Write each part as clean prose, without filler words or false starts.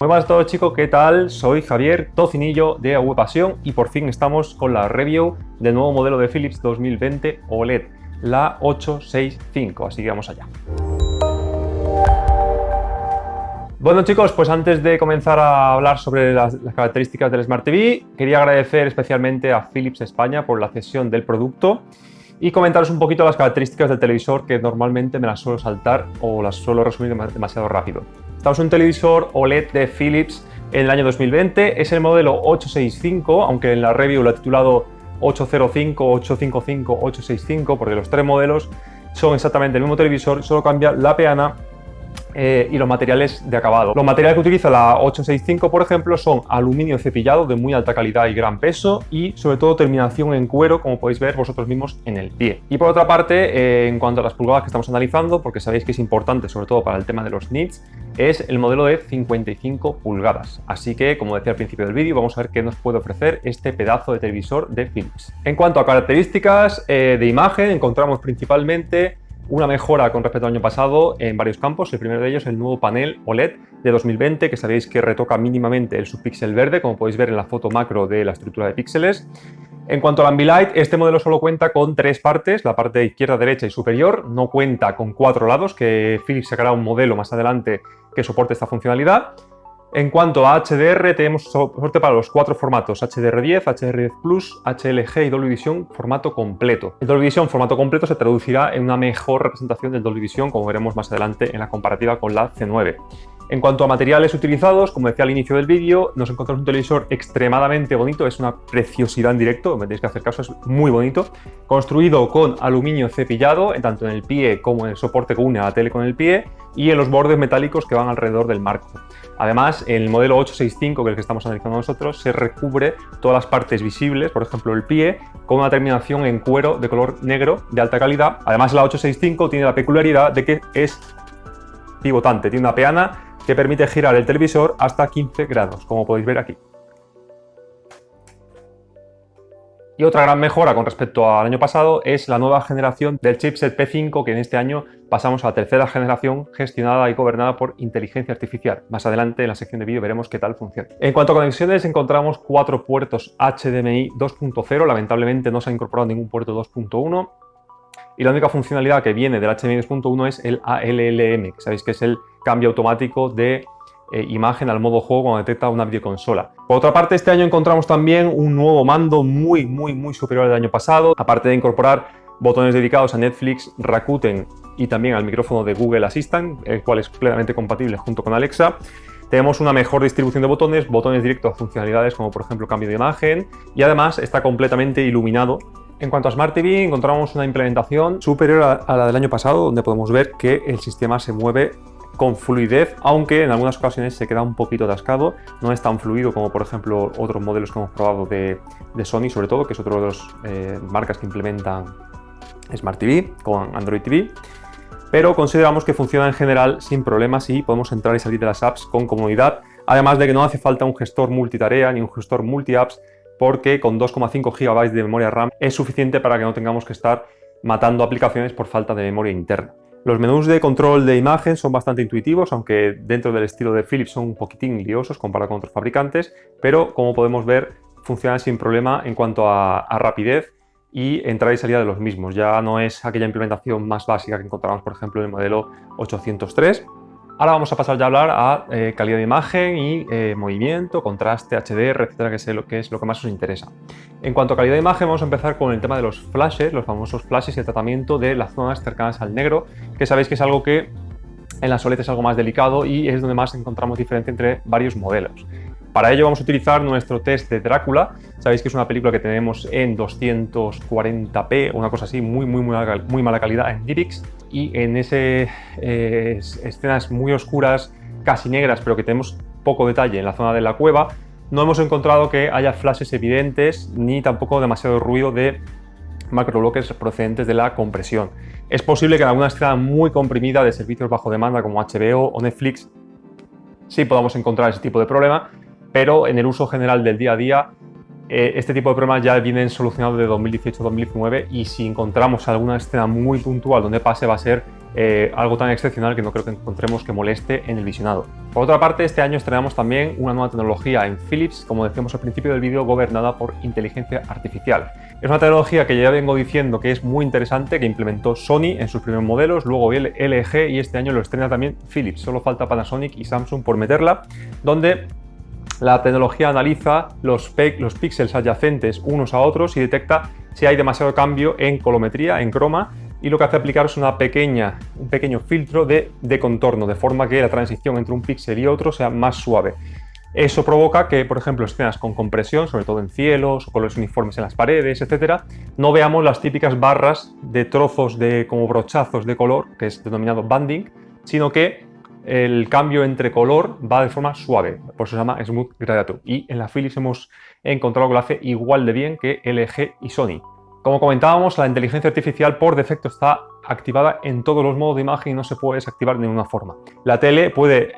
Muy buenas a todos chicos, ¿qué tal? Soy Javier Tocinillo de AVPasión y por fin estamos con la review del nuevo modelo de Philips 2020 OLED, la 865, así que vamos allá. Bueno chicos, pues antes de comenzar a hablar sobre las características del Smart TV, quería agradecer especialmente a Philips España por la cesión del producto y comentaros un poquito las características del televisor, que normalmente me las suelo saltar o las suelo resumir demasiado rápido. Estamos en un televisor OLED de Philips en el año 2020, es el modelo 865, aunque en la review lo he titulado 805, 855, 865, porque los tres modelos son exactamente el mismo televisor, solo cambia la peana y los materiales de acabado. Los materiales que utiliza la 865, por ejemplo, son aluminio cepillado de muy alta calidad y gran peso y sobre todo terminación en cuero, como podéis ver vosotros mismos en el pie. Y por otra parte, en cuanto a las pulgadas que estamos analizando, porque sabéis que es importante sobre todo para el tema de los nits, es el modelo de 55 pulgadas. Así que, como decía al principio del vídeo, vamos a ver qué nos puede ofrecer este pedazo de televisor de Philips. En cuanto a características de imagen, encontramos principalmente una mejora con respecto al año pasado en varios campos. El primero de ellos, el nuevo panel OLED de 2020, que sabéis que retoca mínimamente el subpíxel verde, como podéis ver en la foto macro de la estructura de píxeles. En cuanto al Ambilight, este modelo solo cuenta con tres partes, la parte izquierda, derecha y superior. No cuenta con 4 lados, que Philips sacará un modelo más adelante que soporte esta funcionalidad. En cuanto a HDR, tenemos soporte para los 4 formatos: HDR10, HDR10 Plus, HLG y Dolby Vision formato completo. El Dolby Vision formato completo se traducirá en una mejor representación del Dolby Vision, como veremos más adelante en la comparativa con la C9. En cuanto a materiales utilizados, como decía al inicio del vídeo, nos encontramos un televisor extremadamente bonito, es una preciosidad en directo, me tenéis que hacer caso, es muy bonito. Construido con aluminio cepillado, tanto en el pie como en el soporte que une a la tele con el pie, y en los bordes metálicos que van alrededor del marco. Además, en el modelo 865, que es el que estamos analizando nosotros, se recubre todas las partes visibles, por ejemplo el pie, con una terminación en cuero de color negro de alta calidad. Además, la 865 tiene la peculiaridad de que es pivotante, tiene una peana que permite girar el televisor hasta 15 grados, como podéis ver aquí. Y otra gran mejora con respecto al año pasado es la nueva generación del chipset P5, que en este año pasamos a la tercera generación gestionada y gobernada por inteligencia artificial. Más adelante en la sección de vídeo veremos qué tal funciona. En cuanto a conexiones, encontramos 4 puertos HDMI 2.0, lamentablemente no se ha incorporado ningún puerto 2.1. Y la única funcionalidad que viene del HDMI 2.1 es el ALLM, que sabéis que es el cambio automático de imagen al modo juego cuando detecta una videoconsola. Por otra parte, este año encontramos también un nuevo mando muy superior al año pasado. Aparte de incorporar botones dedicados a Netflix, Rakuten y también al micrófono de Google Assistant, el cual es plenamente compatible junto con Alexa. Tenemos una mejor distribución de botones directos a funcionalidades como por ejemplo cambio de imagen, y además está completamente iluminado. En cuanto a Smart TV, encontramos una implementación superior a la del año pasado, donde podemos ver que el sistema se mueve con fluidez, aunque en algunas ocasiones se queda un poquito atascado. No es tan fluido como por ejemplo otros modelos que hemos probado de Sony, sobre todo, que es otro de las marcas que implementan Smart TV con Android TV. Pero consideramos que funciona en general sin problemas y podemos entrar y salir de las apps con comodidad, además de que no hace falta un gestor multitarea ni un gestor multi-apps, porque con 2,5 GB de memoria RAM es suficiente para que no tengamos que estar matando aplicaciones por falta de memoria interna. Los menús de control de imagen son bastante intuitivos, aunque dentro del estilo de Philips son un poquitín liosos comparado con otros fabricantes, pero como podemos ver funcionan sin problema en cuanto a rapidez y entrada y salida de los mismos. Ya no es aquella implementación más básica que encontramos por ejemplo en el modelo 803. Ahora vamos a pasar ya a hablar a calidad de imagen y movimiento, contraste, HDR, etcétera, que es lo que más os interesa. En cuanto a calidad de imagen, vamos a empezar con el tema de los flashes, los famosos flashes y el tratamiento de las zonas cercanas al negro, que sabéis que es algo que en las OLED es algo más delicado y es donde más encontramos diferencia entre varios modelos. Para ello vamos a utilizar nuestro test de Drácula. Sabéis que es una película que tenemos en 240p, una cosa así, muy mala calidad en DivX, y en escenas muy oscuras, casi negras, pero que tenemos poco detalle en la zona de la cueva, no hemos encontrado que haya flashes evidentes ni tampoco demasiado ruido de macrobloques procedentes de la compresión. Es posible que en alguna escena muy comprimida de servicios bajo demanda como HBO o Netflix sí podamos encontrar ese tipo de problema, pero en el uso general del día a día Este tipo de problemas ya vienen solucionados de 2018-2019 y si encontramos alguna escena muy puntual donde pase va a ser algo tan excepcional que no creo que encontremos que moleste en el visionado. Por otra parte, este año estrenamos también una nueva tecnología en Philips, como decíamos al principio del vídeo, gobernada por inteligencia artificial. Es una tecnología que ya vengo diciendo que es muy interesante, que implementó Sony en sus primeros modelos, luego LG y este año lo estrena también Philips. Solo falta Panasonic y Samsung por meterla, donde la tecnología analiza los píxeles adyacentes unos a otros y detecta si hay demasiado cambio en colometría, en croma, y lo que hace aplicar es un pequeño filtro de contorno, de forma que la transición entre un píxel y otro sea más suave. Eso provoca que, por ejemplo, escenas con compresión, sobre todo en cielos, o colores uniformes en las paredes, etc., no veamos las típicas barras de trozos como brochazos de color, que es denominado banding, sino que el cambio entre color va de forma suave, por eso se llama Smooth Gradient. Y en la Philips hemos encontrado que lo hace igual de bien que LG y Sony. Como comentábamos, la inteligencia artificial por defecto está activada en todos los modos de imagen y no se puede desactivar de ninguna forma. La tele puede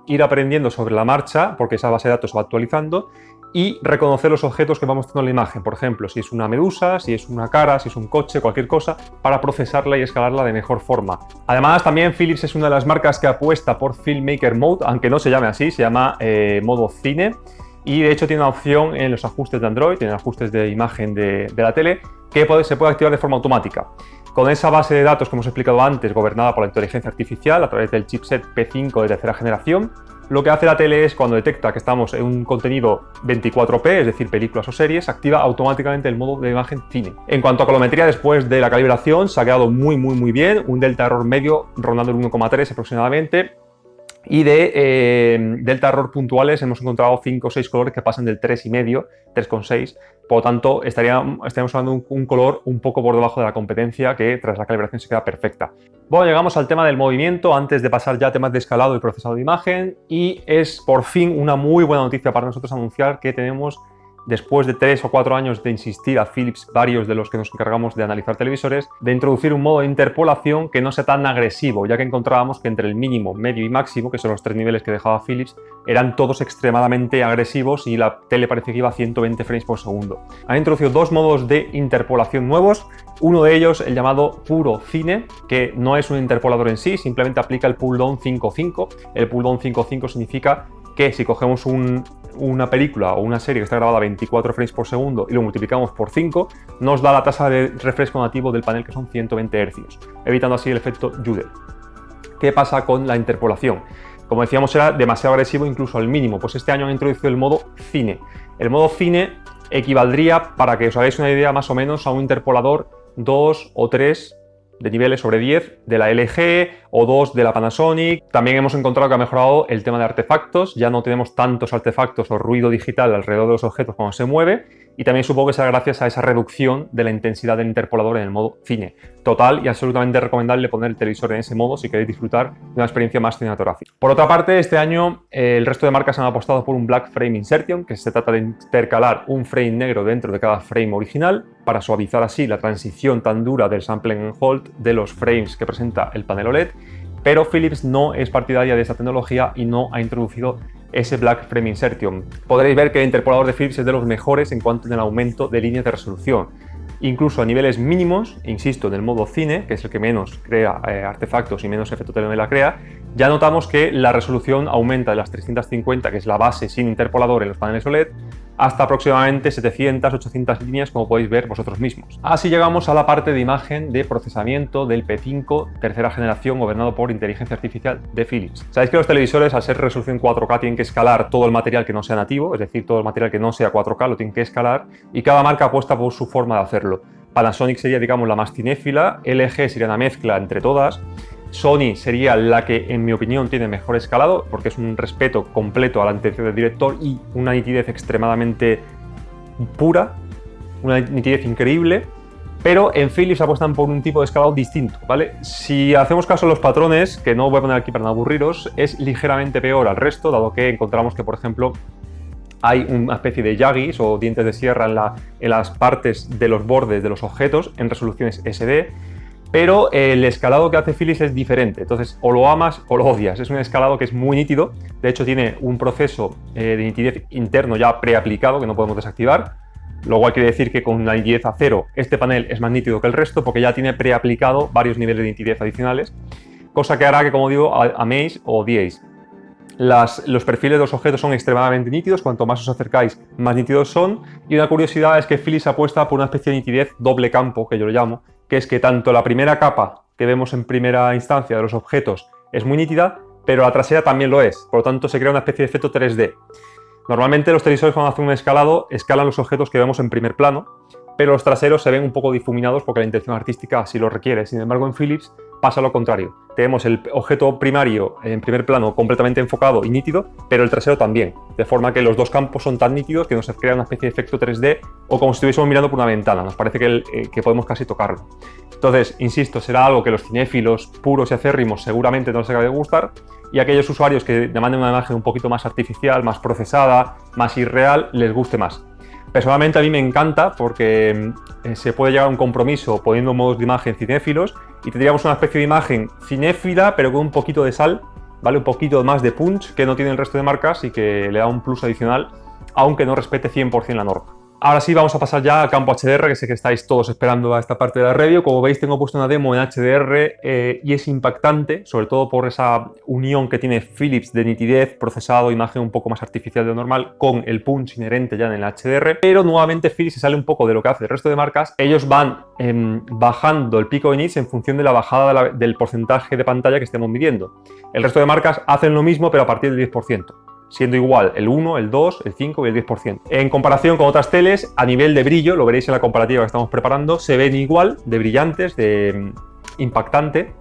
ir aprendiendo sobre la marcha, porque esa base de datos va actualizando, y reconocer los objetos que va mostrando en la imagen. Por ejemplo, si es una medusa, si es una cara, si es un coche, cualquier cosa, para procesarla y escalarla de mejor forma. Además, también Philips es una de las marcas que apuesta por Filmmaker Mode, aunque no se llame así, se llama modo cine. Y de hecho tiene una opción en los ajustes de Android, en ajustes de imagen de la tele, que se puede activar de forma automática. Con esa base de datos que hemos explicado antes, gobernada por la inteligencia artificial a través del chipset P5 de tercera generación, lo que hace la tele es, cuando detecta que estamos en un contenido 24p, es decir, películas o series, activa automáticamente el modo de imagen cine. En cuanto a colometría, después de la calibración, se ha quedado muy bien, un delta error medio rondando el 1,3 aproximadamente. Y de delta error puntuales hemos encontrado 5 o 6 colores que pasan del 3,5, 3,6. Por lo tanto, estaríamos hablando de un color un poco por debajo de la competencia que tras la calibración se queda perfecta. Bueno, llegamos al tema del movimiento antes de pasar ya a temas de escalado y procesado de imagen. Y es por fin una muy buena noticia para nosotros anunciar que tenemos, después de 3 o 4 años de insistir a Philips, varios de los que nos encargamos de analizar televisores, de introducir un modo de interpolación que no sea tan agresivo, ya que encontrábamos que entre el mínimo, medio y máximo, que son los 3 niveles que dejaba Philips, eran todos extremadamente agresivos y la tele parecía que iba a 120 frames por segundo. Han introducido 2 modos de interpolación nuevos, uno de ellos el llamado puro cine, que no es un interpolador en sí, simplemente aplica el pull down 5.5. El pull down 5.5 significa que si cogemos una película o una serie que está grabada a 24 frames por segundo y lo multiplicamos por 5, nos da la tasa de refresco nativo del panel, que son 120 Hz, evitando así el efecto Joule. ¿Qué pasa con la interpolación? Como decíamos, era demasiado agresivo incluso al mínimo, pues este año han introducido el modo cine. El modo cine equivaldría, para que os hagáis una idea, más o menos a un interpolador 2 o 3 de niveles sobre 10 de la LG o 2 de la Panasonic. También hemos encontrado que ha mejorado el tema de artefactos, ya no tenemos tantos artefactos o ruido digital alrededor de los objetos cuando se mueve, y también supongo que será gracias a esa reducción de la intensidad del interpolador en el modo cine. Total y absolutamente recomendable poner el televisor en ese modo si queréis disfrutar de una experiencia más cinematográfica. Por otra parte, este año el resto de marcas han apostado por un Black Frame Insertion, que se trata de intercalar un frame negro dentro de cada frame original para suavizar así la transición tan dura del sampling and hold de los frames que presenta el panel OLED, pero Philips no es partidaria de esta tecnología y no ha introducido ese Black Frame Insertion. Podréis ver que el interpolador de Philips es de los mejores en cuanto al aumento de líneas de resolución. Incluso a niveles mínimos, insisto, en el modo cine, que es el que menos crea artefactos y menos efecto telenovela crea, ya notamos que la resolución aumenta de las 350, que es la base sin interpolador en los paneles OLED, hasta aproximadamente 700, 800 líneas, como podéis ver vosotros mismos. Así llegamos a la parte de imagen de procesamiento del P5 tercera generación gobernado por inteligencia artificial de Philips. Sabéis que los televisores, al ser resolución 4K, tienen que escalar todo el material que no sea nativo, es decir, todo el material que no sea 4K lo tienen que escalar, y cada marca apuesta por su forma de hacerlo. Panasonic sería, digamos, la más cinéfila, LG sería una mezcla entre todas, Sony sería la que, en mi opinión, tiene mejor escalado, porque es un respeto completo a la intención del director y una nitidez extremadamente pura, una nitidez increíble, pero en Philips apuestan por un tipo de escalado distinto, ¿vale? Si hacemos caso a los patrones, que no voy a poner aquí para no aburriros, es ligeramente peor al resto, dado que encontramos que, por ejemplo, hay una especie de yagis o dientes de sierra en las partes de los bordes de los objetos en resoluciones SD, pero el escalado que hace Philips es diferente, entonces o lo amas o lo odias. Es un escalado que es muy nítido, de hecho tiene un proceso de nitidez interno ya preaplicado que no podemos desactivar, Lo cual quiere decir que con la nitidez a 0 este panel es más nítido que el resto porque ya tiene preaplicado varios niveles de nitidez adicionales, cosa que hará que, como digo, améis o odiéis. Los perfiles de los objetos son extremadamente nítidos, cuanto más os acercáis, más nítidos son. Y una curiosidad es que Philips apuesta por una especie de nitidez doble campo, que yo lo llamo, que es que tanto la primera capa que vemos en primera instancia de los objetos es muy nítida, pero la trasera también lo es, por lo tanto se crea una especie de efecto 3D. Normalmente los televisores, cuando hacen un escalado, escalan los objetos que vemos en primer plano, pero los traseros se ven un poco difuminados porque la intención artística así lo requiere. Sin embargo, en Philips pasa lo contrario. Tenemos el objeto primario en primer plano completamente enfocado y nítido, pero el trasero también, de forma que los dos campos son tan nítidos que nos crea una especie de efecto 3D o como si estuviésemos mirando por una ventana. Nos parece que podemos casi tocarlo. Entonces, insisto, será algo que los cinéfilos puros y acérrimos seguramente no les acabe de gustar, y a aquellos usuarios que demanden una imagen un poquito más artificial, más procesada, más irreal, les guste más. Personalmente a mí me encanta porque se puede llegar a un compromiso poniendo modos de imagen cinéfilos y tendríamos una especie de imagen cinéfila pero con un poquito de sal, ¿vale? Un poquito más de punch que no tiene el resto de marcas y que le da un plus adicional, aunque no respete 100% la norma. Ahora sí, vamos a pasar ya al campo HDR, que sé que estáis todos esperando a esta parte de la review. Como veis, tengo puesto una demo en HDR y es impactante, sobre todo por esa unión que tiene Philips de nitidez, procesado, imagen un poco más artificial de lo normal, con el punch inherente ya en el HDR. Pero nuevamente Philips se sale un poco de lo que hace el resto de marcas. Ellos van bajando el pico de nits en función de la bajada del porcentaje de pantalla que estemos midiendo. El resto de marcas hacen lo mismo, pero a partir del 10%. Siendo igual el 1, el 2, el 5 y el 10%. En comparación con otras teles, a nivel de brillo, lo veréis en la comparativa que estamos preparando, se ven igual de brillantes, de impactante,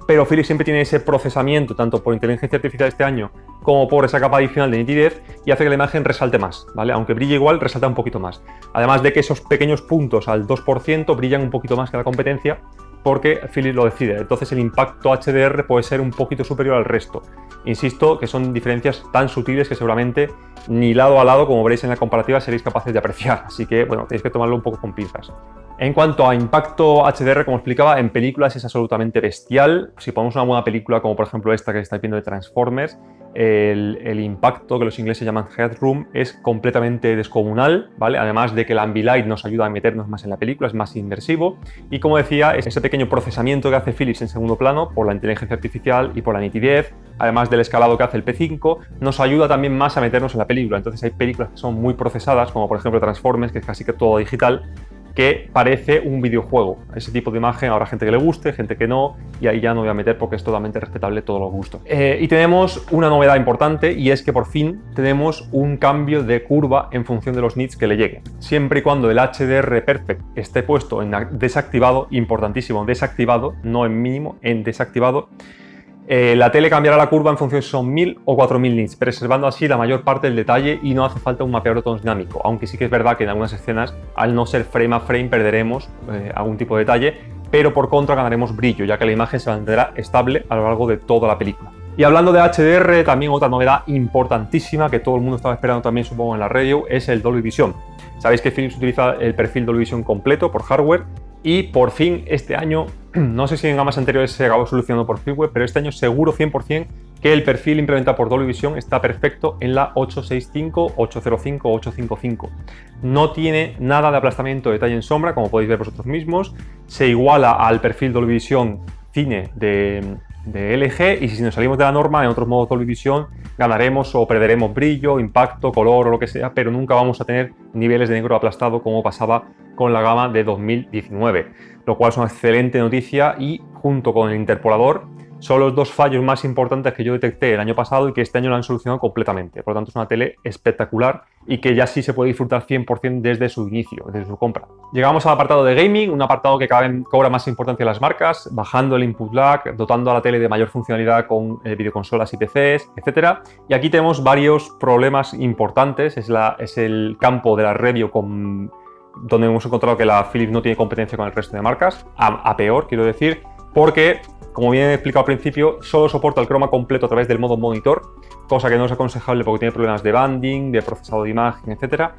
pero Philips siempre tiene ese procesamiento, tanto por inteligencia artificial este año, como por esa capa adicional de nitidez, y hace que la imagen resalte más, ¿vale? Aunque brille igual, resalta un poquito más. Además de que esos pequeños puntos al 2% brillan un poquito más que la competencia, porque Philips lo decide. Entonces el impacto HDR puede ser un poquito superior al resto. Insisto que son diferencias tan sutiles que seguramente ni lado a lado, como veréis en la comparativa, seréis capaces de apreciar. Así que, bueno, tenéis que tomarlo un poco con pinzas. En cuanto a impacto HDR, como explicaba, en películas es absolutamente bestial. Si ponemos una buena película, como por ejemplo esta que estáis viendo de Transformers, el impacto, que los ingleses llaman headroom, es completamente descomunal, ¿vale? Además de que el Ambilight nos ayuda a meternos más en la película, es más inmersivo. Y como decía, es ese pequeño procesamiento que hace Philips en segundo plano por la inteligencia artificial y por la nitidez, además del escalado que hace el P5, nos ayuda también más a meternos en la película. Entonces hay películas que son muy procesadas, como por ejemplo Transformers, que es casi que todo digital, que parece un videojuego. Ese tipo de imagen habrá gente que le guste, gente que no, y ahí ya no voy a meter porque es totalmente respetable todos los gustos. Y tenemos una novedad importante, y es que por fin tenemos un cambio de curva en función de los nits que le lleguen. Siempre y cuando el HDR Perfect esté puesto en desactivado, importantísimo, desactivado, no en mínimo, en desactivado, la tele cambiará la curva en función si son 1000 o 4000 nits, preservando así la mayor parte del detalle y no hace falta un mapeado de tonos dinámico, aunque sí que es verdad que en algunas escenas, al no ser frame a frame, perderemos algún tipo de detalle, pero por contra ganaremos brillo, ya que la imagen se mantendrá estable a lo largo de toda la película. Y hablando de HDR, también otra novedad importantísima que todo el mundo estaba esperando también, supongo, en la review, es el Dolby Vision. Sabéis que Philips utiliza el perfil Dolby Vision completo por hardware, y por fin este año, no sé si en gamas anteriores se acabó solucionando por firmware, pero este año seguro 100% que el perfil implementado por Dolby Vision está perfecto en la 865, 805 o 855. No tiene nada de aplastamiento de detalle en sombra, como podéis ver vosotros mismos. Se iguala al perfil Dolby Vision Cine de LG, y si nos salimos de la norma, en otros modos Dolby Vision ganaremos o perderemos brillo, impacto, color o lo que sea, pero nunca vamos a tener niveles de negro aplastado como pasaba con la gama de 2019, lo cual es una excelente noticia, y junto con el interpolador son los dos fallos más importantes que yo detecté el año pasado y que este año lo han solucionado completamente. Por lo tanto, es una tele espectacular y que ya sí se puede disfrutar 100% desde su inicio, desde su compra. Llegamos al apartado de gaming, un apartado que cada vez cobra más importancia en las marcas, bajando el input lag, dotando a la tele de mayor funcionalidad con videoconsolas y PCs, etc. Y aquí tenemos varios problemas importantes. Es el campo de la review donde hemos encontrado que la Philips no tiene competencia con el resto de marcas, a peor, quiero decir, porque, como bien he explicado al principio, solo soporta el croma completo a través del modo monitor, cosa que no es aconsejable porque tiene problemas de banding, de procesado de imagen, etc.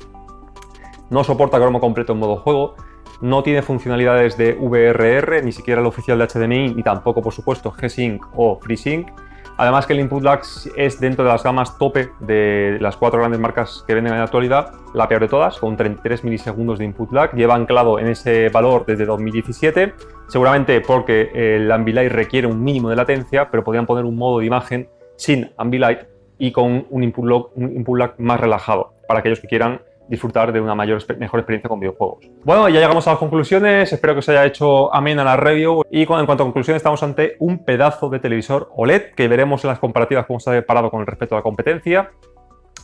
No soporta croma completo en modo juego, no tiene funcionalidades de VRR, ni siquiera el oficial de HDMI, ni tampoco, por supuesto, G-Sync o FreeSync. Además que el input lag es dentro de las gamas tope de las 4 grandes marcas que venden en la actualidad, la peor de todas, con 33 milisegundos de input lag. Lleva anclado en ese valor desde 2017, seguramente porque el Ambilight requiere un mínimo de latencia, pero podrían poner un modo de imagen sin Ambilight y con un input lag más relajado, para aquellos que quieran disfrutar de una mejor experiencia con videojuegos. Bueno, ya llegamos a las conclusiones, espero que os haya hecho amena la review y en cuanto a conclusiones estamos ante un pedazo de televisor OLED que veremos en las comparativas cómo está parado con respecto a la competencia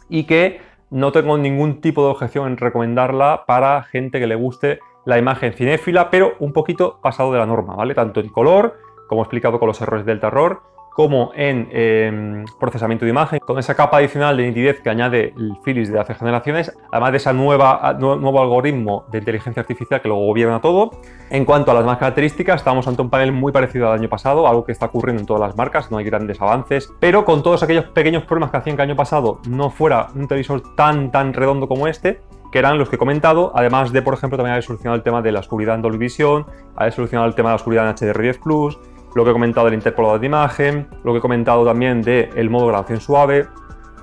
y que no tengo ningún tipo de objeción en recomendarla para gente que le guste la imagen cinéfila, pero un poquito pasado de la norma, ¿vale? Tanto en color, como he explicado con los errores del terror, como en procesamiento de imagen, con esa capa adicional de nitidez que añade el Philips de hace generaciones, además de ese nuevo algoritmo de inteligencia artificial que lo gobierna todo. En cuanto a las más características, estamos ante un panel muy parecido al año pasado, algo que está ocurriendo en todas las marcas, no hay grandes avances, pero con todos aquellos pequeños problemas que hacían que el año pasado no fuera un televisor tan redondo como este, que eran los que he comentado, además de, por ejemplo, también haber solucionado el tema de la oscuridad en Dolby Vision, haber solucionado el tema de la oscuridad en HDR10 Plus, lo que he comentado del interpolador de imagen, lo que he comentado también del modo grabación suave,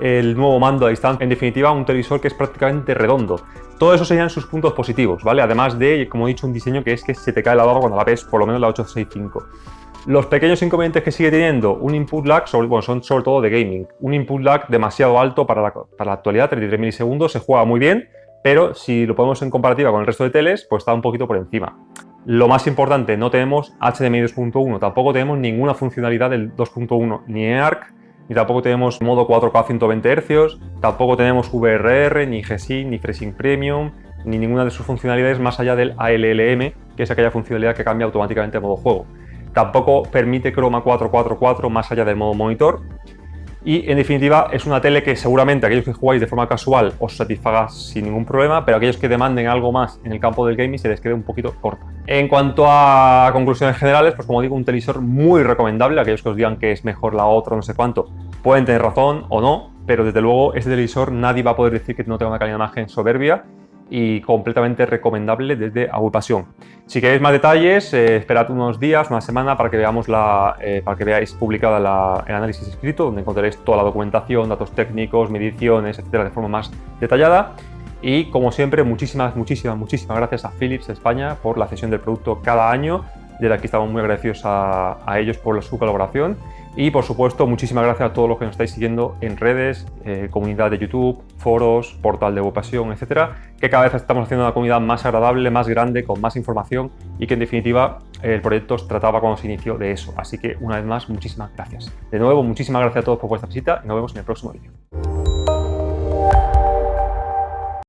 el nuevo mando a distancia, en definitiva un televisor que es prácticamente redondo. Todo eso serían sus puntos positivos, ¿vale? Además de, como he dicho, un diseño que es que se te cae la baba cuando la ves, por lo menos la 865. Los pequeños inconvenientes que sigue teniendo un input lag son sobre todo de gaming. Un input lag demasiado alto para la actualidad, 33 milisegundos, se juega muy bien, pero si lo ponemos en comparativa con el resto de teles, pues está un poquito por encima. Lo más importante, no tenemos HDMI 2.1, tampoco tenemos ninguna funcionalidad del 2.1, ni EARC, ni tampoco tenemos modo 4K 120 Hz, tampoco tenemos VRR, ni G-Sync, ni FreeSync Premium, ni ninguna de sus funcionalidades más allá del ALLM, que es aquella funcionalidad que cambia automáticamente de modo juego. Tampoco permite Chroma 444 más allá del modo monitor. Y en definitiva es una tele que seguramente aquellos que jugáis de forma casual os satisfaga sin ningún problema, pero aquellos que demanden algo más en el campo del gaming se les quede un poquito corta. En cuanto a conclusiones generales, pues como digo, un televisor muy recomendable. Aquellos que os digan que es mejor la otra, no sé cuánto, pueden tener razón o no, pero desde luego este televisor nadie va a poder decir que no tenga una calidad de imagen soberbia y completamente recomendable desde Agulpasión. Si queréis más detalles, esperad unos días, una semana, para que veáis publicada el análisis escrito, donde encontraréis toda la documentación, datos técnicos, mediciones, etcétera, de forma más detallada. Y como siempre, muchísimas gracias a Philips España por la cesión del producto cada año. Desde aquí estamos muy agradecidos a ellos por su colaboración. Y por supuesto, muchísimas gracias a todos los que nos estáis siguiendo en redes, comunidad de YouTube, foros, portal de Agulpasión, etcétera, que cada vez estamos haciendo una comunidad más agradable, más grande, con más información y que en definitiva el proyecto se trataba cuando se inició de eso. Así que una vez más, muchísimas gracias. De nuevo, muchísimas gracias a todos por vuestra visita y nos vemos en el próximo vídeo.